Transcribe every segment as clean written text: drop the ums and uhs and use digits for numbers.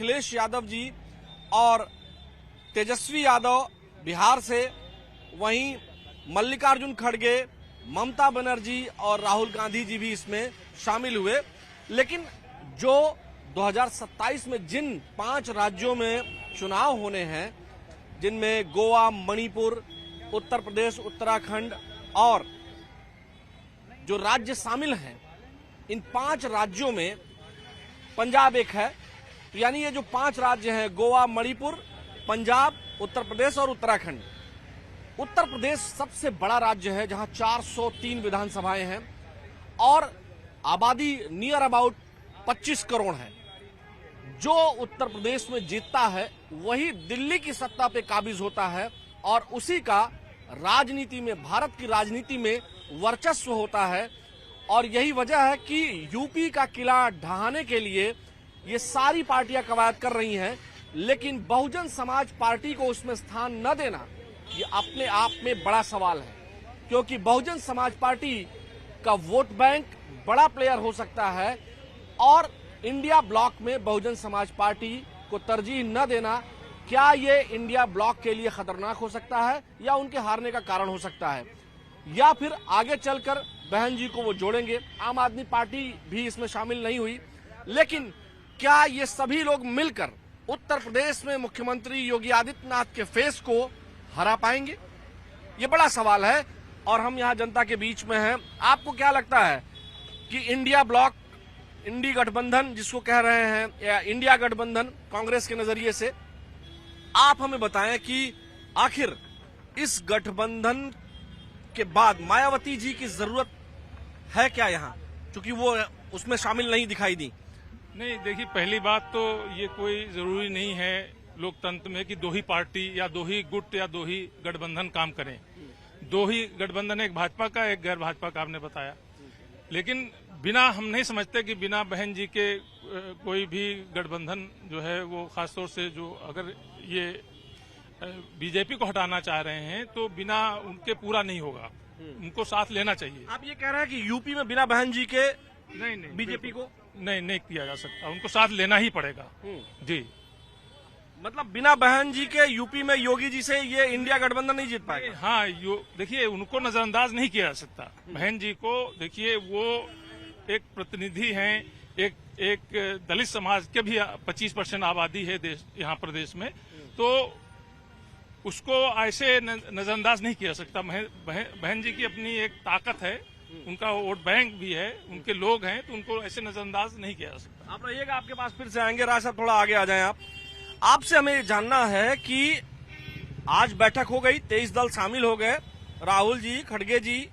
अखिलेश यादव जी और तेजस्वी यादव बिहार से, वहीं मल्लिकार्जुन खड़गे, ममता बनर्जी और राहुल गांधी जी भी इसमें शामिल हुए। लेकिन जो 2027 में जिन 5 राज्यों में चुनाव होने हैं, जिनमें गोवा, मणिपुर, उत्तर प्रदेश, उत्तराखंड और जो राज्य शामिल हैं, इन 5 राज्यों में पंजाब एक है। तो यानी ये जो 5 राज्य हैं, गोवा, मणिपुर, पंजाब, उत्तर प्रदेश और उत्तराखंड। उत्तर प्रदेश सबसे बड़ा राज्य है, जहां 403 विधानसभाएं हैं और आबादी नियर अबाउट 25 करोड़ है। जो उत्तर प्रदेश में जीतता है वही दिल्ली की सत्ता पे काबिज होता है और उसी का राजनीति में, भारत की राजनीति में वर्चस्व होता है। और यही वजह है कि यूपी का किला ढहाने के लिए ये सारी पार्टियां कवायद कर रही हैं, लेकिन बहुजन समाज पार्टी को उसमें स्थान न देना ये अपने आप में बड़ा सवाल है, क्योंकि बहुजन समाज पार्टी का वोट बैंक बड़ा प्लेयर हो सकता है और इंडिया ब्लॉक में बहुजन समाज पार्टी को तरजीह न देना, क्या ये इंडिया ब्लॉक के लिए खतरनाक हो सकता है या उनके हारने का कारण हो सकता है, या फिर आगे चलकर बहन जी को वो जोड़ेंगे। आम आदमी पार्टी भी इसमें शामिल नहीं हुई, लेकिन क्या ये सभी लोग मिलकर उत्तर प्रदेश में मुख्यमंत्री योगी आदित्यनाथ के फेस को हरा पाएंगे? ये बड़ा सवाल है और हम यहाँ जनता के बीच में हैं। आपको क्या लगता है कि इंडिया ब्लॉक, इंडी गठबंधन जिसको कह रहे हैं, या इंडिया गठबंधन कांग्रेस के नजरिए से, आप हमें बताएं कि आखिर इस गठबंधन के बाद मायावती जी की जरूरत है क्या यहाँ, क्योंकि वो उसमें शामिल नहीं दिखाई दी? नहीं, देखिए, पहली बात तो ये कोई जरूरी नहीं है लोकतंत्र में कि 2 ही पार्टी या 2 ही गुट या 2 ही गठबंधन काम करें। 2 ही गठबंधन, एक भाजपा का, एक गैर भाजपा का, आपने बताया। लेकिन बिना, हम नहीं समझते कि बिना बहन जी के कोई भी गठबंधन जो है वो, खासतौर से जो अगर ये बीजेपी को हटाना चाह रहे हैं तो बिना उनके पूरा नहीं होगा, उनको साथ लेना चाहिए। आप ये कह रहे हैं कि यूपी में बिना बहन जी के नहीं बीजेपी को नहीं किया जा सकता, उनको साथ लेना ही पड़ेगा जी। मतलब बिना बहन जी के यूपी में योगी जी से ये इंडिया गठबंधन नहीं जीत पाएगा? हाँ, देखिए, उनको नजरअंदाज नहीं किया जा सकता। बहन जी को देखिए, वो एक प्रतिनिधि हैं, एक दलित समाज के भी 25% आबादी है देश, यहाँ प्रदेश में, तो उसको ऐसे नजरअंदाज नहीं किया जा सकता। बहन जी की अपनी एक ताकत है, उनका वोट बैंक भी है, उनके लोग हैं, तो उनको ऐसे नजरअंदाज नहीं किया जा सकता। आप रहिएगा, आपके पास फिर से आएंगे। राज साहब, थोड़ा आगे आ जाएं आप। आपसे हमें ये जानना है कि आज बैठक हो गई, 23 दल शामिल हो गए, राहुल जी, खड़गे जी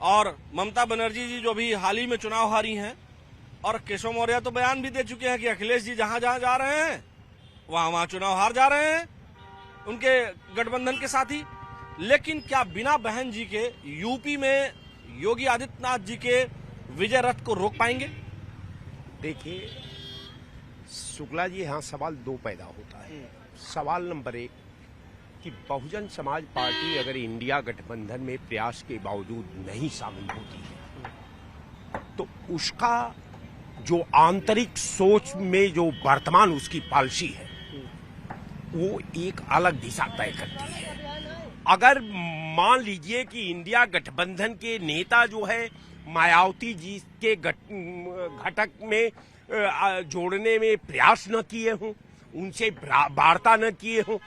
और ममता बनर्जी जी जो भी हाल ही में चुनाव हारी हैं, और केशव मौर्य तो बयान भी दे चुके हैं कि अखिलेश जी जहां जहां जा रहे हैं वहां चुनाव हार जा रहे हैं उनके गठबंधन के साथी। लेकिन क्या बिना बहन जी के यूपी में योगी आदित्यनाथ जी के विजय रथ को रोक पाएंगे? देखिए शुक्ला जी, यहाँ सवाल 2 पैदा होता है। सवाल नंबर 1 कि बहुजन समाज पार्टी अगर इंडिया गठबंधन में प्रयास के बावजूद नहीं शामिल होती है तो उसका जो आंतरिक सोच में जो वर्तमान उसकी पॉलिसी है वो एक अलग दिशा तय करती है। अगर मान लीजिए कि इंडिया गठबंधन के नेता जो है मायावती जी के घटक में जोड़ने में प्रयास न किए हों, उनसे वार्ता न किए हों,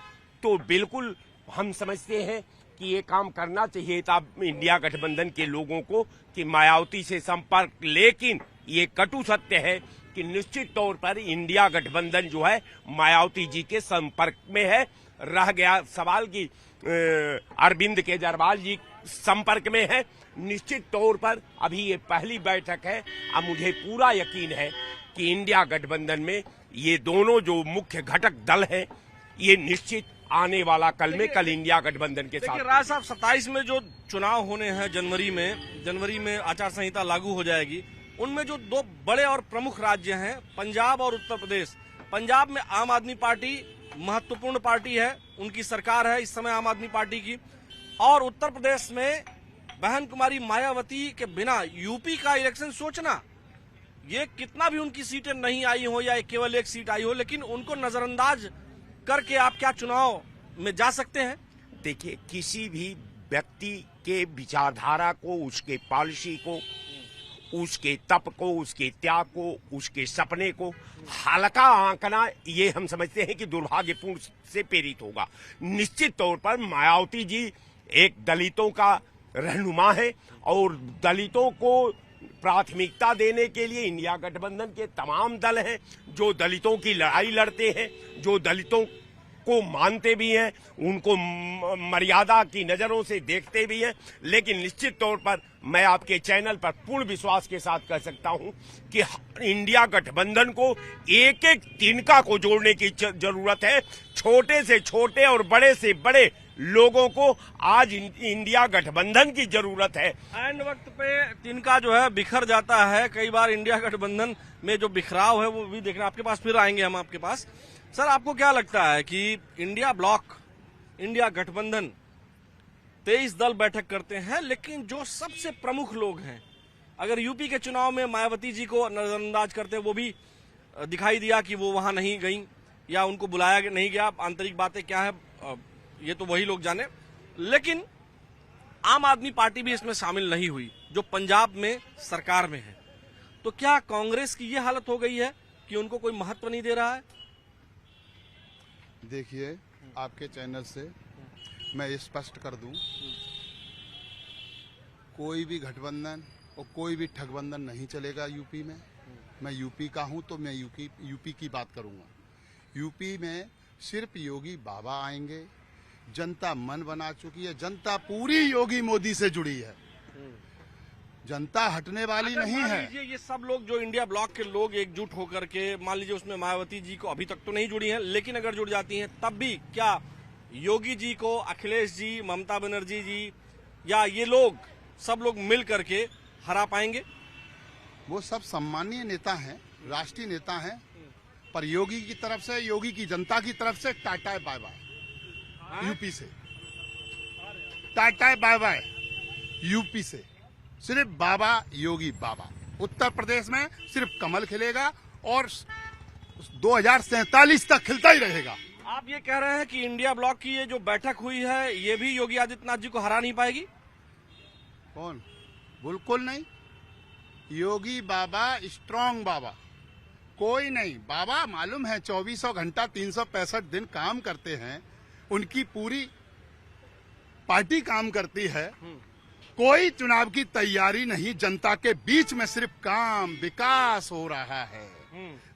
तो बिल्कुल हम समझते हैं कि ये काम करना चाहिए था इंडिया गठबंधन के लोगों को कि मायावती से संपर्क। लेकिन ये कटु सत्य है कि निश्चित तौर पर इंडिया गठबंधन जो है मायावती जी के संपर्क में है। रह गया सवाल कि अरविंद केजरीवाल जी संपर्क में है। निश्चित तौर पर अभी ये पहली बैठक है। अब मुझे पूरा यकीन है कि इंडिया गठबंधन में ये दोनों जो मुख्य घटक दल हैं ये निश्चित आने वाला कल इंडिया गठबंधन के साथ। राज साहब, 27 में जो चुनाव होने हैं, जनवरी में आचार संहिता लागू हो जाएगी, उनमें जो 2 बड़े और प्रमुख राज्य हैं, पंजाब और उत्तर प्रदेश। पंजाब में आम आदमी पार्टी महत्वपूर्ण पार्टी है, उनकी सरकार है इस समय आम आदमी पार्टी की, और उत्तर प्रदेश में बहन कुमारी मायावती के बिना यूपी का इलेक्शन सोचना ये कितना भी उनकी सीटें नहीं आई हो या केवल एक सीट आई हो, लेकिन उनको नजरअंदाज करके आप क्या चुनाव में जा सकते हैं? देखिए, किसी भी व्यक्ति के विचारधारा को, उसके पॉलिसी को, उसके तप को, उसके त्याग को, उसके सपने को हल्का आंकना, ये हम समझते हैं कि दुर्भाग्यपूर्ण से प्रेरित होगा। निश्चित तौर पर मायावती जी एक दलितों का रहनुमा है और दलितों को प्राथमिकता देने के लिए इंडिया गठबंधन के तमाम दल हैं जो दलितों की लड़ाई लड़ते हैं, जो दलितों को मानते भी हैं, उनको मर्यादा की नजरों से देखते भी हैं। लेकिन निश्चित तौर पर मैं आपके चैनल पर पूर्ण विश्वास के साथ कह सकता हूं कि इंडिया गठबंधन को एक एक तिनका को जोड़ने की जरूरत है। छोटे से छोटे और बड़े से बड़े लोगों को आज इंडिया गठबंधन की जरूरत है। एंड वक्त पे तिनका जो है बिखर जाता है। कई बार इंडिया गठबंधन में जो बिखराव है वो भी देखना। आपके पास फिर आएंगे हम आपके पास। सर, आपको क्या लगता है कि इंडिया ब्लॉक, इंडिया गठबंधन 23 दल बैठक करते हैं, लेकिन जो सबसे प्रमुख लोग हैं, अगर यूपी के चुनाव में मायावती जी को नजरअंदाज करते, वो भी दिखाई दिया कि वो वहां नहीं गई या उनको बुलाया नहीं गया, आंतरिक बातें क्या है ये तो वही लोग जाने, लेकिन आम आदमी पार्टी भी इसमें शामिल नहीं हुई जो पंजाब में सरकार में है। तो क्या कांग्रेस की ये हालत हो गई है कि उनको कोई महत्व नहीं दे रहा है? देखिए, आपके चैनल से मैं स्पष्ट कर दूं, कोई भी गठबंधन और कोई भी ठगबंधन नहीं चलेगा यूपी में। मैं यूपी का हूं तो मैं यूपी की बात करूंगा। यूपी में सिर्फ योगी बाबा आएंगे। जनता मन बना चुकी है, जनता पूरी योगी मोदी से जुड़ी है, जनता हटने वाली नहीं है। ये सब लोग जो इंडिया ब्लॉक के लोग एकजुट होकर के, मान लीजिए उसमें मायावती जी को अभी तक तो नहीं जुड़ी हैं, लेकिन अगर जुड़ जाती हैं तब भी क्या योगी जी को, अखिलेश जी, ममता बनर्जी जी या ये लोग सब लोग मिल करके हरा पाएंगे? वो सब सम्मानीय नेता हैं, राष्ट्रीय नेता हैं, पर योगी की तरफ से, योगी की जनता की तरफ से टाटा बाय बाय यूपी से, टाटा बाय बाय यूपी से। सिर्फ बाबा, योगी बाबा। उत्तर प्रदेश में सिर्फ कमल खिलेगा और 2047 तक खिलता ही रहेगा। आप ये कह रहे हैं कि इंडिया ब्लॉक की ये जो बैठक हुई है, ये भी योगी आदित्यनाथ जी को हरा नहीं पाएगी? कौन? बिल्कुल नहीं। योगी बाबा स्ट्रांग बाबा, कोई नहीं। बाबा मालूम है 2400 घंटा 365 दिन काम करते हैं, उनकी पूरी पार्टी काम करती है। कोई चुनाव की तैयारी नहीं, जनता के बीच में सिर्फ काम, विकास हो रहा है।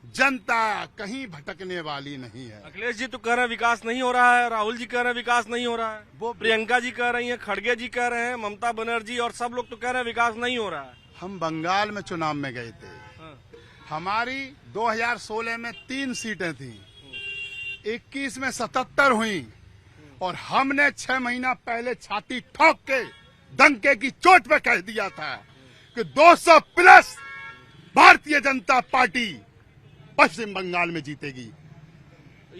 जनता कहीं भटकने वाली नहीं है। अखिलेश जी तो कह रहे हैं विकास नहीं हो रहा है, राहुल जी कह रहे हैं विकास नहीं हो रहा है, वो प्रियंका जी कह रही हैं, खड़गे जी कह रहे हैं, ममता बनर्जी और सब लोग तो कह रहे हैं विकास नहीं हो रहा है। हम बंगाल में चुनाव में गए थे। हमारी 2016 में 3 सीटें थी, 21 में 77 हुई और हमने 6 महीना पहले छाती ठोक के डंके की चोट पे कह दिया था कि 200 प्लस भारतीय जनता पार्टी पश्चिम बंगाल में जीतेगी।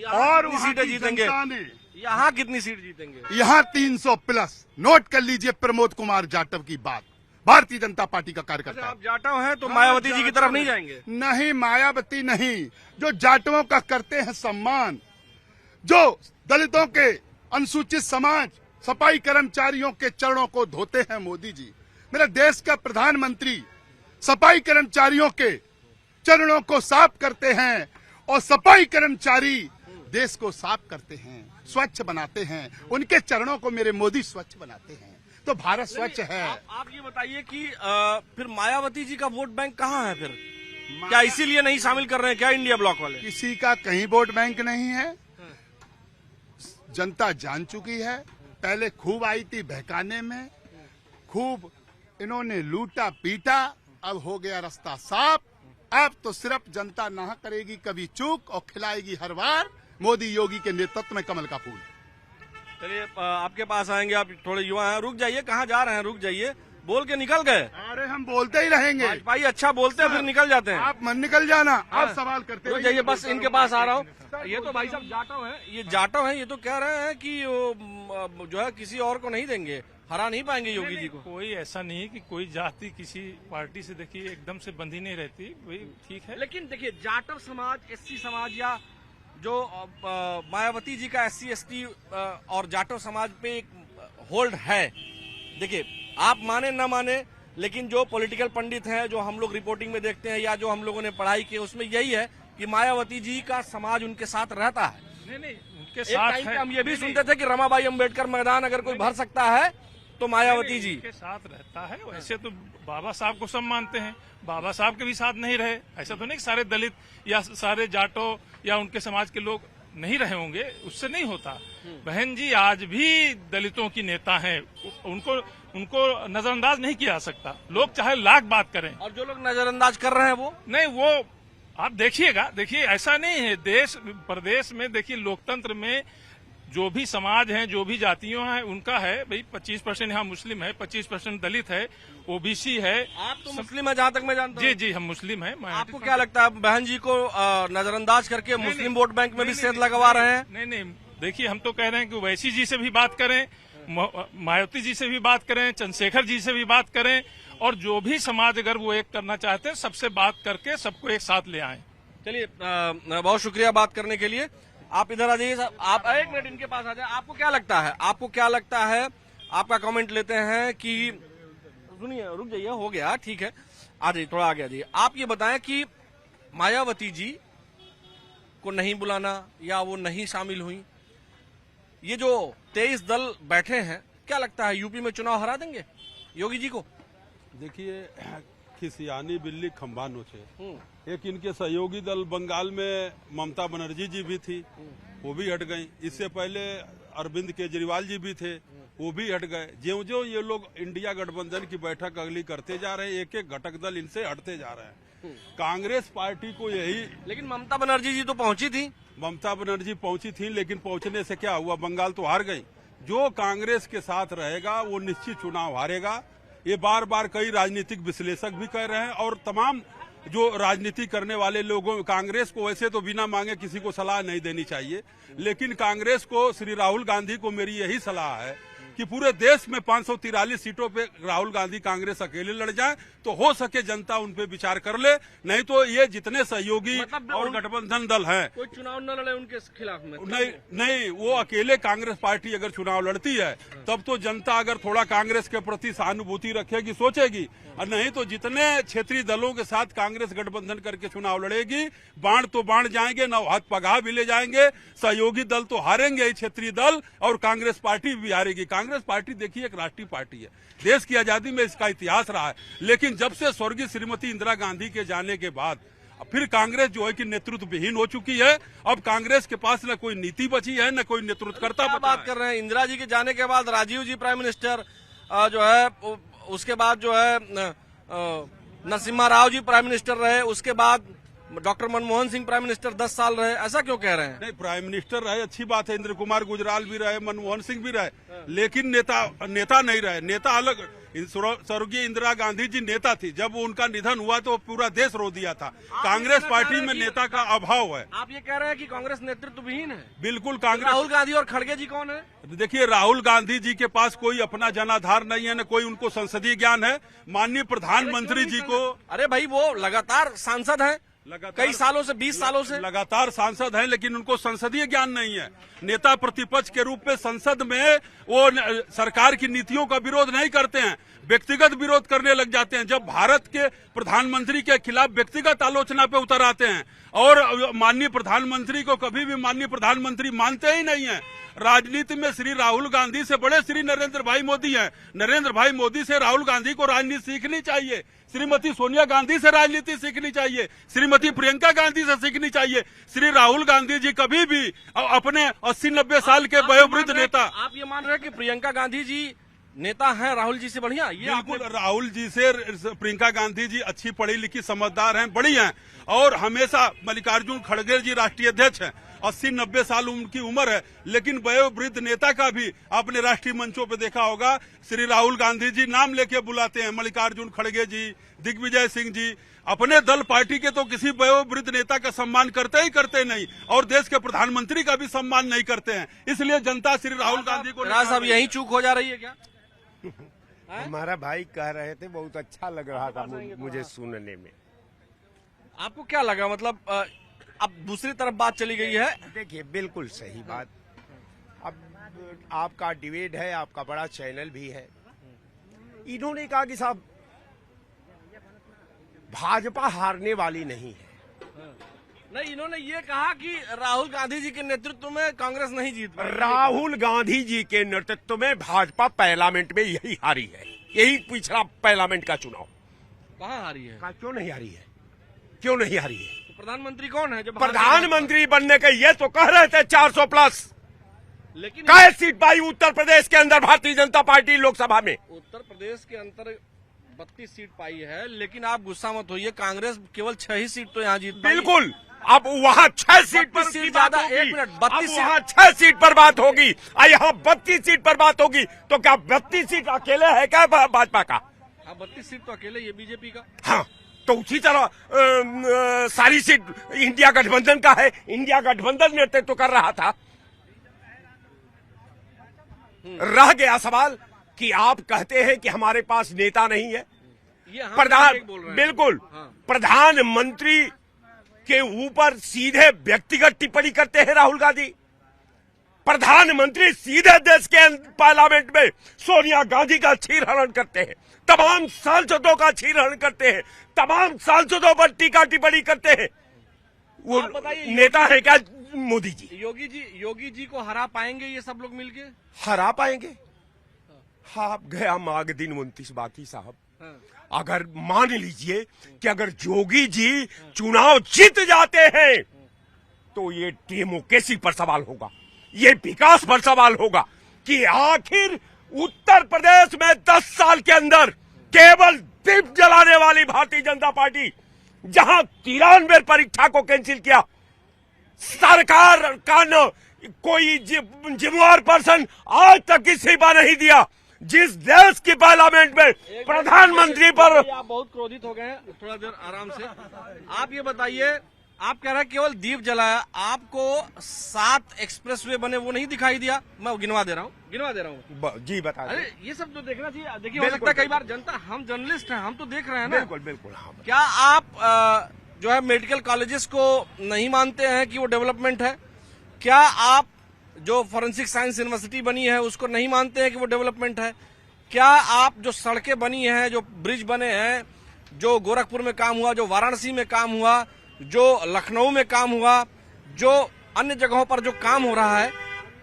और वहां सीटें की जीतेंगे? जनता ने, यहाँ कितनी सीट जीतेंगे? यहाँ 300 प्लस। नोट कर लीजिए प्रमोद कुमार जाटव की बात, भारतीय जनता पार्टी का कार्यकर्ता। आप जाटव हैं तो मायावती जी की तरफ नहीं जाएंगे? नहीं, मायावती नहीं। जो जाटवों का करते हैं सम्मान, जो दलितों के, अनुसूचित समाज, सफाई कर्मचारियों के चरणों को धोते हैं मोदी जी। मेरे देश का प्रधानमंत्री सफाई कर्मचारियों के चरणों को साफ करते हैं और सफाई कर्मचारी देश को साफ करते हैं, स्वच्छ बनाते हैं। उनके चरणों को मेरे मोदी स्वच्छ बनाते हैं, तो भारत स्वच्छ है। आप ये बताइए कि फिर मायावती जी का वोट बैंक कहाँ है फिर? क्या इसीलिए नहीं शामिल कर रहे हैं क्या इंडिया ब्लॉक वाले? किसी का कहीं वोट बैंक नहीं है। जनता जान चुकी है। पहले खूब आई थी बहकाने में, खूब इन्होंने लूटा पीटा, अब हो गया रास्ता साफ। अब तो सिर्फ जनता ना करेगी कभी चूक और खिलाएगी हर बार मोदी योगी के नेतृत्व में कमल का फूल। चलिए आपके पास आएंगे, आप थोड़े युवा हैं, रुक जाइए, कहाँ जा रहे हैं? रुक जाइए, बोल के निकल गए। अरे हम बोलते ही रहेंगे। भाई अच्छा बोलते हैं फिर निकल जाते हैं। आप मन निकल जाना, आप सवाल करते रुक जाइए, बस इनके पास आ रहा हूँ। ये तो भाई साहब जाटव हैं, ये जाटव हैं, ये तो कह रहे हैं कि जो है किसी और को नहीं देंगे, हरा नहीं पाएंगे योगी जी को। कोई ऐसा नहीं है कि कोई जाति किसी पार्टी से देखिए एकदम से बंधी नहीं रहती, वही ठीक है। लेकिन देखिए जाटव समाज, एससी समाज या जो मायावती जी का एससी एसटी और जाटव समाज पे एक होल्ड है। देखिए आप माने ना माने, लेकिन जो पॉलिटिकल पंडित हैं, जो हम लोग रिपोर्टिंग में देखते हैं या जो हम लोगों ने पढ़ाई की, उसमें यही है कि मायावती जी का समाज उनके साथ रहता है। नहीं उनके एक साथ टाइम पे है। हम ये भी सुनते थे कि रमाबाई अंबेडकर मैदान अगर कोई भर सकता है तो मायावती जी के साथ रहता है। वैसे तो बाबा साहब को सब मानते हैं, बाबा साहब के भी साथ नहीं रहे। ऐसा तो नहीं कि सारे दलित या सारे जाटो या उनके समाज के लोग नहीं रहे होंगे, उससे नहीं होता। बहन जी आज भी दलितों की नेता हैं, उनको नजरअंदाज नहीं किया जा सकता। लोग चाहे लाख बात करें, और जो लोग नजरअंदाज कर रहे हैं वो नहीं, वो आप देखिएगा। देखिए ऐसा नहीं है, देश प्रदेश में देखिए लोकतंत्र में जो भी समाज हैं, जो भी जातियों हैं, उनका है भाई 25% यहाँ मुस्लिम है, 25% दलित है, ओबीसी है। आप तो मुस्लिम है जहाँ तक मैं जानता हूँ। जी हम मुस्लिम हैं। आपको क्या लगता है बहन जी को नजरअंदाज करके मुस्लिम वोट बैंक में भी सेंध लगवा रहे हैं? नहीं देखिए हम तो कह रहे हैं कि वैसी जी से भी बात करें, मायावती जी से भी बात करें, चंद्रशेखर जी से भी बात करें, और जो भी समाज अगर वो एक करना चाहते हैं सबसे बात करके सबको एक साथ ले आए। चलिए बहुत शुक्रिया बात करने के लिए। आप इधर आ जाइए, आप एक मिनट इनके पास आ जाए। आपको क्या लगता है, आपका कमेंट लेते हैं कि सुनिए, रुक जाइए, हो गया ठीक है, आ जाइए, थोड़ा आगे आ जाइए। आप ये बताएं कि मायावती जी को नहीं बुलाना या वो नहीं शामिल हुई, ये जो 23 दल बैठे हैं, क्या लगता है यूपी में चुनाव हरा देंगे योगी जी को? देखिए खिसियानी बिल्ली खंभा नोचे। एक इनके सहयोगी दल बंगाल में ममता बनर्जी जी भी थी, वो भी हट गई। इससे पहले अरविंद केजरीवाल जी भी थे, वो भी हट गए। ज्यों-ज्यों ये लोग इंडिया गठबंधन की बैठक अगली करते जा रहे हैं, एक एक घटक दल इनसे हटते जा रहे हैं। कांग्रेस पार्टी को यही, लेकिन ममता बनर्जी जी तो पहुंची थी। ममता बनर्जी पहुंची थी, लेकिन पहुंचने से क्या हुआ, बंगाल तो हार गई। जो कांग्रेस के साथ रहेगा वो निश्चित चुनाव हारेगा। ये बार बार कई राजनीतिक विश्लेषक भी कह रहे हैं, और तमाम जो राजनीति करने वाले लोगों, कांग्रेस को वैसे तो बिना मांगे किसी को सलाह नहीं देनी चाहिए, लेकिन कांग्रेस को, श्री राहुल गांधी को मेरी यही सलाह है कि पूरे देश में 543 सीटों पे राहुल गांधी कांग्रेस अकेले लड़ जाए तो हो सके जनता उन पे विचार कर ले, नहीं तो ये जितने सहयोगी और गठबंधन दल हैं, कोई चुनाव न लड़े उनके खिलाफ में। नहीं वो अकेले कांग्रेस पार्टी अगर चुनाव लड़ती है तब तो जनता अगर थोड़ा कांग्रेस के प्रति सहानुभूति रखेगी, सोचेगी, और नहीं तो जितने क्षेत्रीय दलों के साथ कांग्रेस गठबंधन करके चुनाव लड़ेगी, बाण तो बाण जाएंगे, नौ हाथ पगाह भी ले जाएंगे। सहयोगी दल तो हारेंगे ही, क्षेत्रीय दल, और कांग्रेस पार्टी भी हारेगी। कांग्रेस पार्टी देखिए एक राष्ट्रीय पार्टी है, देश की आजादी में इसका इतिहास रहा है, लेकिन जब से स्वर्गीय श्रीमती इंदिरा गांधी के जाने के बाद फिर कांग्रेस जो है कि नेतृत्व विहीन हो चुकी है। अब कांग्रेस के पास न कोई नीति बची है, न कोई नेतृत्वकर्ता बचा है। बात कर रहे हैं इंदिरा जी के जाने के बाद राजीव जी प्राइम मिनिस्टर जो है, उसके बाद जो है नरसिम्हा राव जी प्राइम मिनिस्टर रहे, उसके बाद doctor Manmohan Singh prime minister 10 साल रहे। ऐसा क्यों कह रहे हैं? नहीं, प्राइम मिनिस्टर रहे, अच्छी बात है, इंद्र कुमार गुजराल भी रहे, मनमोहन सिंह भी रहे, लेकिन नेता नहीं रहे। नेता अलग, स्वर्गीय इंदिरा गांधी जी नेता थी, जब उनका निधन हुआ तो पूरा देश रो दिया था। कांग्रेस पार्टी में नेता का अभाव है। आप ये कह रहे हैं कि कांग्रेस नेतृत्व विहीन है? बिल्कुल। कांग्रेस, राहुल गांधी और खड़गे जी कौन है? देखिए राहुल गांधी जी के पास कोई अपना जनाधार नहीं है, न कोई उनको संसदीय ज्ञान है। माननीय प्रधानमंत्री जी को, अरे भाई वो लगातार सांसद हैं, कई सालों से, 20 सालों से लगातार सांसद हैं, लेकिन उनको संसदीय ज्ञान नहीं है। नेता प्रतिपक्ष के रूप में संसद में वो सरकार की नीतियों का विरोध नहीं करते हैं, व्यक्तिगत विरोध करने लग जाते हैं। जब भारत के प्रधानमंत्री के खिलाफ व्यक्तिगत आलोचना पे उतर आते हैं, और माननीय प्रधानमंत्री को कभी भी माननीय प्रधानमंत्री मानते ही नहीं है। राजनीति में श्री राहुल गांधी से बड़े श्री नरेंद्र भाई मोदी हैं। नरेंद्र भाई मोदी से राहुल गांधी को राजनीति सीखनी चाहिए, श्रीमती सोनिया गांधी से राजनीति सीखनी चाहिए, श्रीमती प्रियंका गांधी से सीखनी चाहिए। श्री राहुल गांधी जी कभी भी अपने 80-90 साल के वयोवृद्ध नेता। आप ये मान रहे हैं कि प्रियंका गांधी जी नेता हैं राहुल जी से बढ़िया? ये बिल्कुल, राहुल जी से प्रियंका गांधी जी अच्छी पढ़ी लिखी समझदार हैं, बड़ी हैं, और हमेशा मल्लिकार्जुन खड़गे जी राष्ट्रीय अध्यक्ष हैं, 80-90 साल उनकी उम्र है, लेकिन वयोवृद्ध नेता का भी आपने राष्ट्रीय मंचों पे देखा होगा, श्री राहुल गांधी जी नाम लेके बुलाते हैं। मल्लिकार्जुन खड़गे जी, दिग्विजय सिंह जी अपने दल पार्टी के तो किसी वयोवृद्ध नेता का सम्मान करते ही करते नहीं, और देश के प्रधानमंत्री का भी सम्मान नहीं करते हैं। इसलिए जनता श्री राहुल गांधी को, साहब यही चूक हो जा रही है क्या? हमारा भाई कह रहे थे, बहुत अच्छा लग रहा था मुझे सुनने में। आपको क्या लगा, मतलब अब दूसरी तरफ बात चली गई है? देखिए, बिल्कुल सही बात। अब आपका डिबेट है, आपका बड़ा चैनल भी है। इन्होंने कहा कि साहब भाजपा हारने वाली नहीं है। नहीं, इन्होंने ये कहा कि राहुल गांधी जी के नेतृत्व में कांग्रेस नहीं जीत पाई। राहुल गांधी जी के नेतृत्व में भाजपा पार्लियामेंट में यही हारी है। यही पिछला पार्लियामेंट का चुनाव। कहाँ हारी है? क्यों नहीं हारी है? क्यों नहीं हारी है? तो प्रधानमंत्री कौन है? जब प्रधानमंत्री बनने के ये तो कह रहे थे 400 प्लस। लेकिन कै सीट पाई उत्तर प्रदेश के अंदर भारतीय जनता पार्टी लोकसभा में? उत्तर प्रदेश के अंतर 32 सीट पाई है, लेकिन आप गुस्सा मत होइए, कांग्रेस केवल 6 ही सीट तो यहाँ जीत पाई। बिल्कुल। अब वहाँ 6 सीट पर 32 सीट की ज्यादा, बात होगी। 1 मिनट, 32 सीट। वहाँ 6 सीट पर बात होगी और यहाँ 32 सीट पर बात होगी। तो क्या 32 सीट अकेले है क्या भाजपा का? हाँ, 32 सीट तो अकेले ये बीजेपी का। हाँ, तो उसी तरह सारी सीट इंडिया गठबंधन का है। इंडिया गठबंधन नेतृत्व कर रहा था। रह गया सवाल कि आप कहते हैं कि हमारे पास नेता नहीं है। ये हम प्रधान बोल रहे हैं। बिल्कुल हाँ। प्रधानमंत्री के ऊपर सीधे व्यक्तिगत टिप्पणी करते हैं राहुल गांधी। प्रधानमंत्री सीधे देश के पार्लियामेंट में सोनिया गांधी का छीनहरण करते हैं, तमाम सांसदों का छीनहरण करते हैं, तमाम सांसदों पर टीका टिप्पणी करते हैं। वो आप बताइए, नेता है क्या मोदी जी? योगी जी को हरा पाएंगे ये सब लोग मिलके? हरा पाएंगे? हाँ, गया माघ दिन 29 बाकी साहब। हाँ। अगर मान लीजिए कि अगर योगी जी चुनाव जीत जाते हैं तो ये डेमोक्रेसी पर सवाल होगा, ये विकास पर सवाल होगा कि आखिर उत्तर प्रदेश में 10 साल के अंदर केवल दीप जलाने वाली भारतीय जनता पार्टी, जहां 93 परीक्षा को कैंसिल किया, सरकार का न कोई जिम्मेवार पर्सन आज तक इस्तीफा नहीं दिया, जिस देश की पार्लियामेंट में प्रधानमंत्री पर। आप बहुत क्रोधित हो गए हैं, थोड़ा देर आराम से। आप ये बताइए, आप कह रहे हैं केवल दीप जलाया, आपको 7 एक्सप्रेसवे बने वो नहीं दिखाई दिया? मैं गिनवा दे रहा हूँ। जी बता दें। अरे ये सब तो देखना चाहिए। देखिए, हो सकता है कई बार जनता, हम जर्नलिस्ट हैं, हम तो देख रहे हैं ना। बिल्कुल बिल्कुल। हाँ, क्या आप जो है मेडिकल कॉलेजेस को नहीं मानते हैं कि वो डेवलपमेंट है? क्या आप जो फॉरेंसिक साइंस यूनिवर्सिटी बनी है उसको नहीं मानते हैं कि वो डेवलपमेंट है? क्या आप जो सड़कें बनी हैं, जो ब्रिज बने हैं, जो गोरखपुर में काम हुआ, जो वाराणसी में काम हुआ, जो लखनऊ में काम हुआ, जो अन्य जगहों पर जो काम हो रहा है,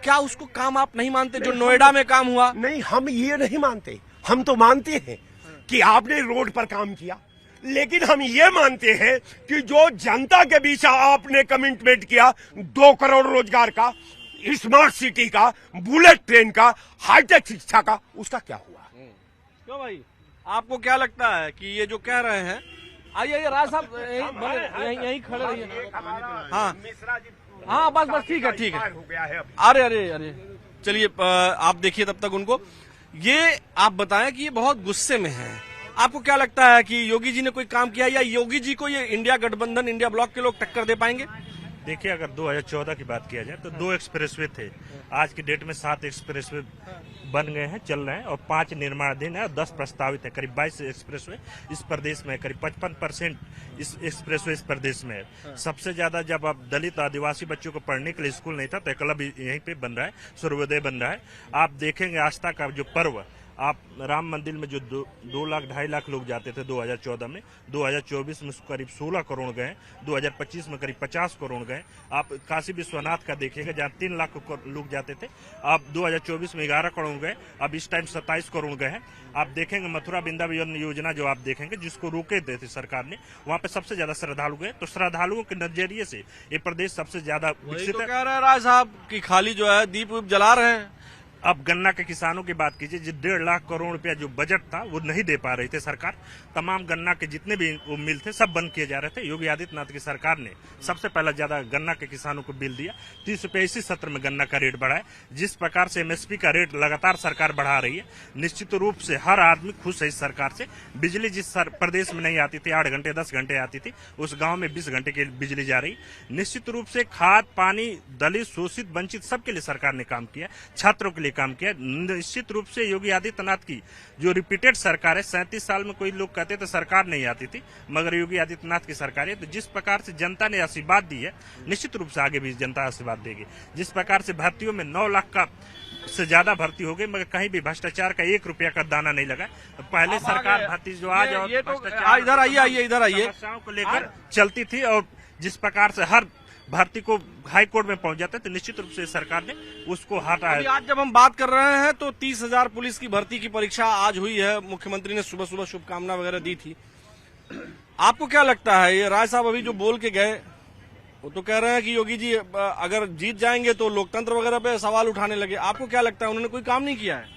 क्या उसको काम आप नहीं मानते? जो नोएडा में काम हुआ? नहीं, हम ये नहीं मानते। हम तो मानते हैं कि आपने रोड पर काम किया, लेकिन हम ये मानते हैं कि जो जनता के बीच आपने कमिटमेंट किया 2 करोड़ रोजगार का, स्मार्ट सिटी का, बुलेट ट्रेन का, हाईटेक शिक्षा का, उसका क्या हुआ? क्यों भाई, आपको क्या लगता है कि ये जो कह रहे हैं? आइए राज साहब, यहीं खड़े रहिए। हाँ हाँ, बस ठीक है। हो गया है अभी। अरे चलिए, आप देखिए तब तक उनको। ये आप बताएं कि ये बहुत गुस्से में है। आपको क्या लगता है कि योगी जी ने कोई काम किया, या योगी जी को ये इंडिया गठबंधन, इंडिया ब्लॉक के लोग टक्कर दे पाएंगे? देखिए, अगर 2014 की बात किया जाए तो 2 एक्सप्रेसवे थे। आज की डेट में 7 एक्सप्रेसवे बन गए हैं, चल रहे हैं, और 5 निर्माणाधीन है और 10 प्रस्तावित है। करीब 22 एक्सप्रेसवे इस प्रदेश में है। करीब 55% इस एक्सप्रेसवे इस प्रदेश में है। सबसे ज्यादा जब अब दलित आदिवासी बच्चों को पढ़ने के लिए स्कूल नहीं था तो एकलव्य यहीं पे बन रहा है, सूर्योदय बन रहा है। आप देखेंगे आस्था का जो पर्व, आप राम मंदिर में जो 2 लाख 2.5 लाख लोग जाते थे 2014 में, 2024 में करीब 16 करोड़ गए, 2025 में करीब 50 करोड़ गए। आप काशी विश्वनाथ का देखिएगा, जहाँ 3 लाख लोग जाते थे, अब 2024 में 11 करोड़ गए, अब इस टाइम 27 करोड़ गए हैं। आप देखेंगे मथुरा वृंदावन योजना जो आप देखेंगे, जिसको रोके थे सरकार ने, वहाँ पे सबसे ज्यादा श्रद्धालु गए। तो श्रद्धालुओं के नजरिए से ये प्रदेश सबसे ज्यादा विकसित है। कह रहे हैं राज साहब कि खाली जो है दीप वीप जला रहे हैं। अब गन्ना के किसानों की बात कीजिए, जो 1.5 लाख करोड़ रुपया जो बजट था वो नहीं दे पा रही थी सरकार। तमाम गन्ना के जितने भी वो मिल थे सब बंद किए जा रहे थे। योगी आदित्यनाथ की सरकार ने सबसे पहला ज्यादा गन्ना के किसानों को बिल दिया। 30 रुपये इसी सत्र में गन्ना का रेट बढ़ा है। जिस प्रकार से एमएसपी का रेट लगातार सरकार बढ़ा रही है, निश्चित रूप से हर आदमी खुश है इस सरकार से। बिजली जिस प्रदेश में नहीं आती थी, 8 घंटे 10 घंटे आती थी, उस गाँव में 20 घंटे की बिजली जा रही। निश्चित रूप से खाद पानी, दलित शोषित वंचित सबके लिए सरकार ने काम किया, छात्रों के लिए काम किया। निश्चित रूप से योगी आदित्यनाथ की जो रिपीटेड सरकार है, 37 साल में कोई लोग कहते तो सरकार नहीं आती थी, मगर योगी आदित्यनाथ की सरकार है। तो जिस प्रकार से जनता ने आशीर्वाद दी है, निश्चित रूप से आगे भी जनता आशीर्वाद देगी। जिस प्रकार से भर्तियों में 9 लाख का से ज्यादा भर्ती हो गई, मगर कहीं भी भ्रष्टाचार का 1 रुपया का दाना नहीं लगा। पहले सरकार भर्ती जो आज और ये तो भ्रष्टाचार इधर आइए इधर आइए समस्याओं को लेकर चलती थी, और जिस प्रकार से हर भर्ती को हाई कोर्ट में पहुंच जाता है, तो निश्चित रूप से सरकार ने उसको अभी हटाया। आज जब हम बात कर रहे हैं तो 30,000 पुलिस की भर्ती की परीक्षा आज हुई है। मुख्यमंत्री ने सुबह सुबह शुभकामना वगैरह दी थी। आपको क्या लगता है, ये राय साहब अभी जो बोल के गए, वो तो कह रहे हैं कि योगी जी अगर जीत जाएंगे तो लोकतंत्र वगैरह पे सवाल उठाने लगे। आपको क्या लगता है, उन्होंने कोई काम नहीं किया है?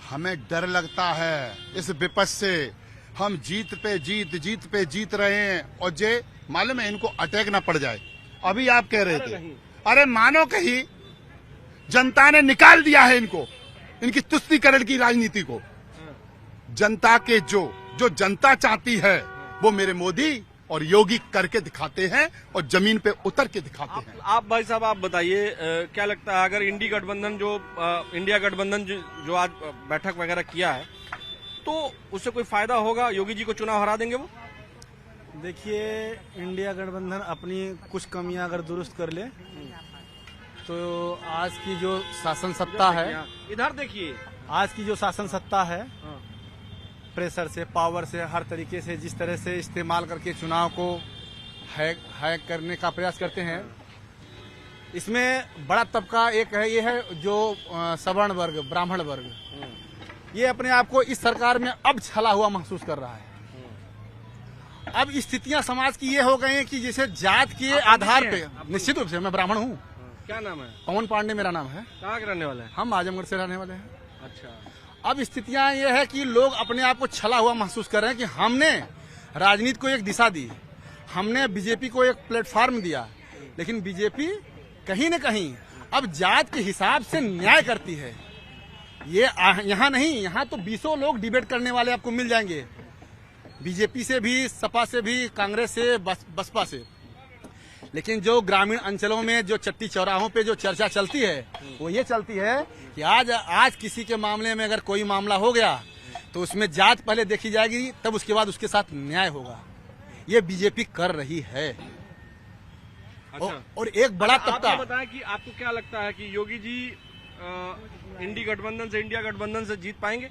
हमें डर लगता है इस विपक्ष से। हम जीत पे जीत रहे हैं, और जे मालूम है इनको अटैक ना पड़ जाए। अभी आप कह रहे थे, अरे मानो कहीं जनता ने निकाल दिया है इनको, इनकी तुष्टीकरण की राजनीति को। जनता के जो जनता चाहती है वो मेरे मोदी और योगी करके दिखाते हैं, और जमीन पे उतर के दिखाते हैं। आप भाई साहब आप बताइए, क्या लगता है अगर इंडिया गठबंधन जो आज बैठक वगैरह किया है, तो उससे कोई फायदा होगा? योगी जी को चुनाव हरा देंगे वो? देखिए, इंडिया गठबंधन अपनी कुछ कमियां अगर दुरुस्त कर ले तो आज की जो शासन सत्ता है, इधर देखिए, आज की जो शासन सत्ता है, प्रेशर से, पावर से, हर तरीके से जिस तरह से इस्तेमाल करके चुनाव को हैक करने का प्रयास करते हैं, इसमें बड़ा तबका एक है, ये है जो सवर्ण वर्ग, ब्राह्मण वर्ग, ये अपने आप को इस सरकार में अब छला हुआ महसूस कर रहा है। अब स्थितियां समाज की ये हो गई हैं कि जैसे जात के आधार पे, निश्चित रूप से मैं ब्राह्मण हूँ। क्या नाम है? पवन पांडे मेरा नाम है। कहाँ के रहने वाले हैं? हम आजमगढ़ से रहने वाले हैं। अच्छा। अब स्थितियां ये है कि लोग अपने आप को छला हुआ महसूस कर रहे हैं कि हमने राजनीति को एक दिशा दी, हमने बीजेपी को एक प्लेटफॉर्म दिया, लेकिन बीजेपी कहीं न कहीं अब जात के हिसाब से न्याय करती है। ये यहाँ नहीं, यहाँ तो 20 लोग डिबेट करने वाले आपको मिल जाएंगे, बीजेपी से भी, सपा से भी, कांग्रेस से, बसपा से। लेकिन जो ग्रामीण अंचलों में जो चट्टी चौराहों पे जो चर्चा चलती है, वो ये चलती है कि आज किसी के मामले में अगर कोई मामला हो गया तो उसमें जात पहले देखी जाएगी, तब उसके बाद उसके साथ न्याय होगा। ये बीजेपी कर रही है। अच्छा। और एक बड़ा तबका, आप बताएं कि आपको क्या लगता है कि योगी जी इंडिया गठबंधन से जीत पाएंगे?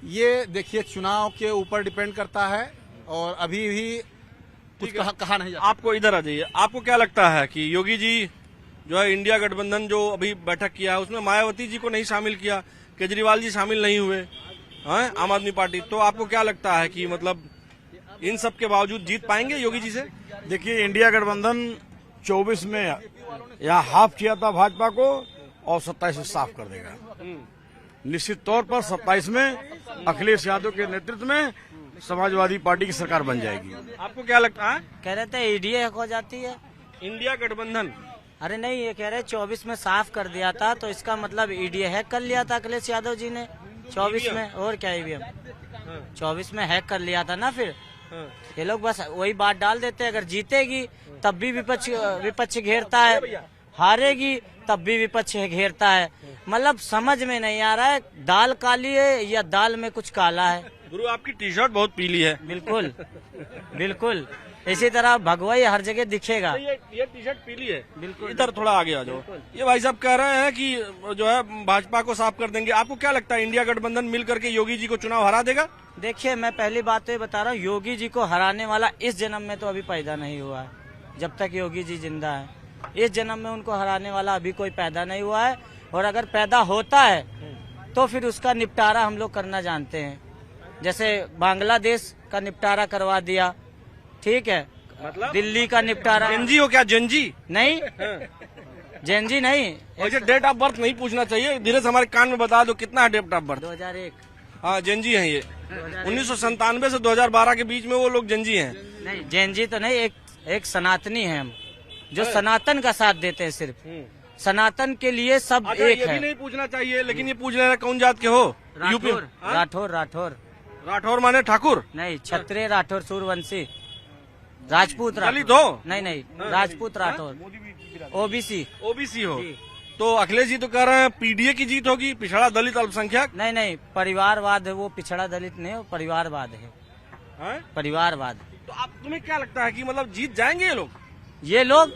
ये देखिए चुनाव के ऊपर डिपेंड करता है, और अभी भी कुछ कहा नहीं जाता। आपको इधर आ जाइए, आपको क्या लगता है कि योगी जी जो है इंडिया गठबंधन जो अभी बैठक किया है, उसमें मायावती जी को नहीं शामिल किया, केजरीवाल जी शामिल नहीं हुए, आम आदमी पार्टी, तो आपको क्या लगता है कि मतलब इन सब के बावजूद जीत पाएंगे योगी जी से? देखिए, इंडिया गठबंधन 24 में यहाँ हाफ किया था भाजपा को, और 27 में साफ कर देगा। निश्चित तौर पर 27 में अखिलेश यादव के नेतृत्व में समाजवादी पार्टी की सरकार बन जाएगी। आपको क्या लगता है? कह रहे थे ईडीए हो जाती है इंडिया गठबंधन। अरे नहीं, ये कह रहे 24 में साफ कर दिया था, तो इसका मतलब ईडीए हैक कर लिया था अखिलेश यादव जी ने 24 में। और क्या ईवीएम 24 में हैक कर लिया था ना। फिर ये लोग बस वही बात डाल देते हैं, अगर जीतेगी तब भी विपक्ष घेरता है, हारेगी तब भी विपक्ष घेरता है। मतलब समझ में नहीं आ रहा है, दाल काली है या दाल में कुछ काला है। गुरु, आपकी टी शर्ट बहुत पीली है। बिल्कुल बिल्कुल, इसी तरह भगवा हर जगह दिखेगा। ये टी शर्ट पीली है। बिल्कुल। इधर थोड़ा आगे आ जाओ। ये भाई साहब कह रहे हैं कि जो है भाजपा को साफ कर देंगे। आपको क्या लगता है, इंडिया गठबंधन मिल करके योगी जी को चुनाव हरा देगा? देखिए, मैं पहली बात तो ये बता रहा हूँ, योगी जी को हराने वाला इस जन्म में तो अभी पैदा नहीं हुआ है। जब तक योगी जी जिंदा है, इस जन्म में उनको हराने वाला अभी कोई पैदा नहीं हुआ है। और अगर पैदा होता है तो फिर उसका निपटारा हम लोग करना जानते हैं। जैसे बांग्लादेश का निपटारा करवा दिया, ठीक है, मतलब दिल्ली का निपटारा। जेनजी हो क्या? जेनजी नहीं, जेनजी नहीं। वैसे डेट ऑफ बर्थ नहीं पूछना चाहिए, धीरे से हमारे कान में बता दो कितना है डेट ऑफ बर्थ। 2001। हाँ, जेनजी हैं ये। 1997 से 2012 के बीच में वो लोग जेनजी हैं। नहीं, जेनजी तो नहीं, एक सनातनी है हम, जो सनातन का साथ देते हैं। सिर्फ सनातन के लिए सब अच्छा, एक ये है। भी नहीं पूछना चाहिए, लेकिन ये पूछ लेना कौन जात के हो? यूपी। राठौर। राठौर राठौर माने ठाकुर? नहीं, क्षत्रिय राठौर, सूर्यवंशी, राजपूत दलित राठौर। हो? नहीं, राजपूत राठौर, ओबीसी। ओबीसी हो? तो अखिलेश जी तो कह रहे हैं पीडीए की जीत होगी, पिछड़ा दलित अल्पसंख्यक। नहीं नहीं, परिवारवाद है वो, पिछड़ा दलित नहीं, वो परिवारवाद है, हैं? परिवारवाद। तो आप तुम्हें क्या लगता है कि मतलब जीत जाएंगे ये लोग? ये लोग,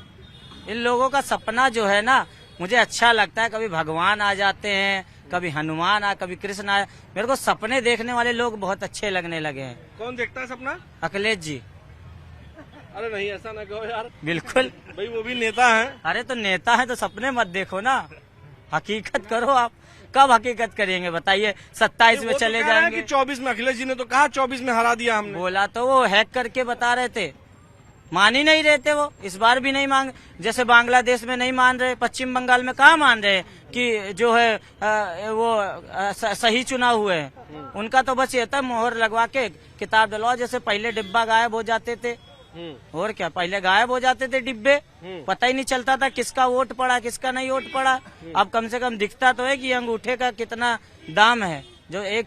इन लोगों का सपना जो है ना, मुझे अच्छा लगता है। कभी भगवान आ जाते हैं, कभी हनुमान आ, कभी कृष्ण आ। मेरे को सपने देखने वाले लोग बहुत अच्छे लगने लगे हैं। कौन देखता है सपना? अखिलेश जी। अरे नहीं, ऐसा ना कहो यार, बिल्कुल भाई वो भी नेता हैं। अरे तो नेता है तो सपने मत देखो ना, हकीकत करो। आप कब हकीकत करेंगे बताइए? 27 में वो तो चले कह रहे हैं जाएंगे। कि 24 में, अखिलेश जी ने तो कहा 24 में हरा दिया हमने। बोला तो वो हैक करके बता रहे थे, मान ही नहीं रहे थे वो। इस बार भी नहीं मांग, जैसे बांग्लादेश में नहीं मान रहे, पश्चिम बंगाल में कहाँ मान रहे कि जो है सही चुनाव हुए हैं। उनका तो बस ये था मोहर लगवा के किताब डलवा, जैसे पहले डिब्बा गायब हो जाते थे। और क्या, पहले गायब हो जाते थे डिब्बे, पता ही नहीं चलता था किसका वोट पड़ा किसका नहीं वोट पड़ा। अब कम से कम दिखता तो है कि अंगूठे का कितना दाम है। जो एक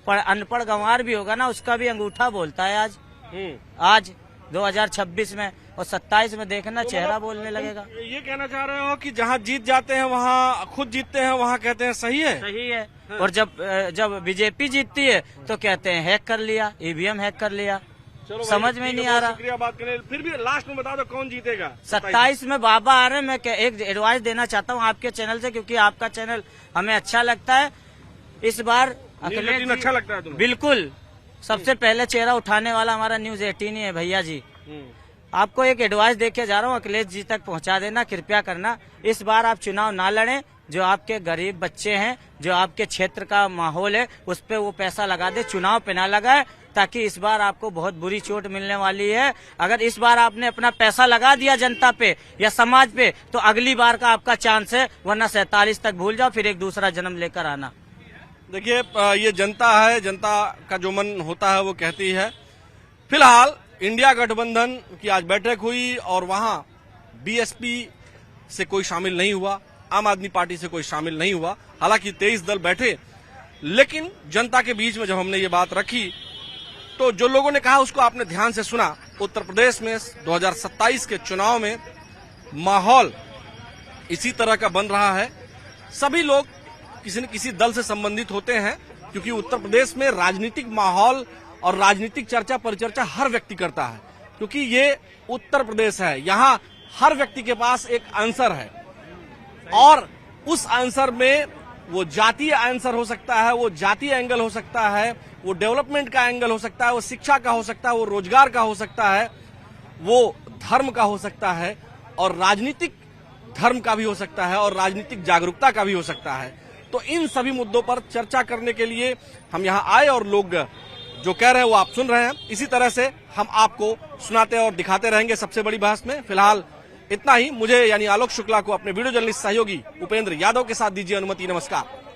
अनपढ़ गंवार भी होगा ना, उसका भी अंगूठा बोलता है आज 2026 में। और 27 में देखना चेहरा बोलने लगेगा। ये कहना चाह रहे हो कि जहाँ जीत जाते हैं वहाँ खुद जीतते हैं, वहाँ कहते हैं सही है, सही है। और जब बीजेपी जीतती है तो कहते हैं हैक कर लिया, ईवीएम हैक कर लिया। चलो समझ में नहीं आ रहा। शुक्रिया बात करने। फिर भी लास्ट में बता दो कौन जीतेगा? 27 में बाबा आ रहे हैं। मैं एक एडवाइस देना चाहता हूँ आपके चैनल से, क्योंकि आपका चैनल हमें अच्छा लगता है। इस बार अखिलेश जी, अच्छा लगता है तुम्हें? बिल्कुल, सबसे पहले चेहरा उठाने वाला हमारा न्यूज 18 ही है भैया जी। आपको एक एडवाइस देके जा रहा हूँ, अखिलेश जी तक पहुँचा देना, कृपया करना। इस बार आप चुनाव ना लड़ें। जो आपके गरीब बच्चे हैं, जो आपके क्षेत्र का माहौल है, उस पे वो पैसा लगा दे, चुनाव पे ना लगाए, ताकि इस बार आपको बहुत बुरी चोट मिलने वाली है। अगर इस बार आपने अपना पैसा लगा दिया जनता पे या समाज पे, तो अगली बार का आपका चांस है, वरना 47 तक भूल जाओ, फिर एक दूसरा जन्म लेकर आना। देखिए, ये जनता है, जनता का जो मन होता है वो कहती है। फिलहाल इंडिया गठबंधन की आज बैठक हुई और वहां बीएसपी से कोई शामिल नहीं हुआ, आम आदमी पार्टी से कोई शामिल नहीं हुआ। हालांकि 23 दल बैठे, लेकिन जनता के बीच में जब हमने ये बात रखी तो जो लोगों ने कहा उसको आपने ध्यान से सुना। उत्तर प्रदेश में 2027 के चुनाव में माहौल इसी तरह का बन रहा है। सभी लोग किसी न किसी दल से संबंधित होते हैं, क्योंकि उत्तर प्रदेश में राजनीतिक माहौल और राजनीतिक चर्चा परिचर्चा हर व्यक्ति करता है, क्योंकि ये उत्तर प्रदेश है। यहाँ हर व्यक्ति के पास एक आंसर है और उस आंसर में वो जातीय आंसर हो सकता है, वो जातीय एंगल हो सकता है, वो डेवलपमेंट का एंगल हो सकता है, वो शिक्षा का हो सकता है, वो रोजगार का हो सकता है, वो धर्म का हो सकता है और राजनीतिक धर्म का भी हो सकता है और राजनीतिक जागरूकता का भी हो सकता है। तो इन सभी मुद्दों पर चर्चा करने के लिए हम यहाँ आए और लोग जो कह रहे हैं वो आप सुन रहे हैं। इसी तरह से हम आपको सुनाते और दिखाते रहेंगे सबसे बड़ी बहस में। फिलहाल इतना ही। मुझे यानी आलोक शुक्ला को अपने वीडियो जर्नलिस्ट सहयोगी उपेंद्र यादव के साथ दीजिए अनुमति। नमस्कार।